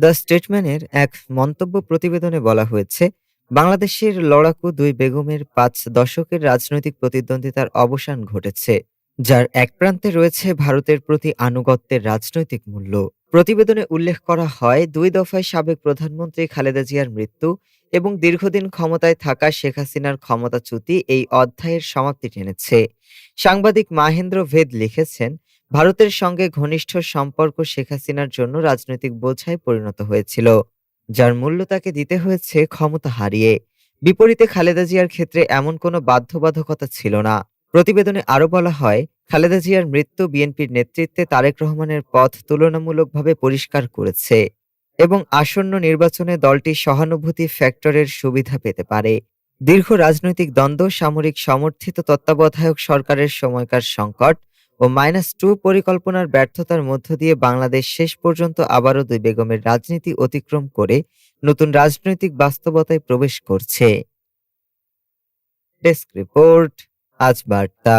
The স্টেটম্যানের এক মন্তব্য প্রতিবেদনে বলা হয়েছে, বাংলাদেশের লড়াকু দুই বেগমের 5 দশকের রাজনৈতিক প্রতিদ্বন্দ্বিতার অবসান ঘটেছে, যার এক প্রান্তে রয়েছে ভারতের প্রতি আনুগত্যের রাজনৈতিক মূল্য। প্রতিবেদনে উল্লেখ করা হয়, 2 দফায় সাবেক প্রধানমন্ত্রী খালেদা জিয়ার মৃত্যু এবং দীর্ঘদিন ক্ষমতায় থাকা শেখ হাসিনার ক্ষমতাচ্যুতি এই অধ্যায়ের সমাপ্তি টেনেছে। সাংবাদিক মাহেন্দ্র ভেদ লিখেছেন, ভারতের সঙ্গে ঘনিষ্ঠ সম্পর্ক শেখ হাসিনার জন্য রাজনৈতিক বোঝায় পরিণত হয়েছিল, যার মূল্য তাকে দিতে হয়েছে ক্ষমতা হারিয়ে। বিপরীতে খালেদা জিয়ার ক্ষেত্রে এমন কোনো বাধ্যবাধকতা ছিল না। প্রতিবেদনে আরও বলা হয়, খালেদা জিয়ার মৃত্যু বিএনপির নেতৃত্বে তারেক রহমানের পথ তুলনামূলকভাবে পরিষ্কার করেছে এবং আসন্ন নির্বাচনে দলটি সহানুভূতি ফ্যাক্টরের সুবিধা পেতে পারে। দীর্ঘ রাজনৈতিক দ্বন্দ্ব, সামরিক সমর্থিত তত্ত্বাবধায়ক সরকারের সময়কার সংকট ও -2 পরিকল্পনার ব্যর্থতার মধ্য দিয়ে বাংলাদেশ শেষ পর্যন্ত আবারও দুই বেগমের রাজনীতি অতিক্রম করে নতুন রাজনৈতিক বাস্তবতায় প্রবেশ করছে। ডেস্ক রিপোর্ট, আজ বার্তা।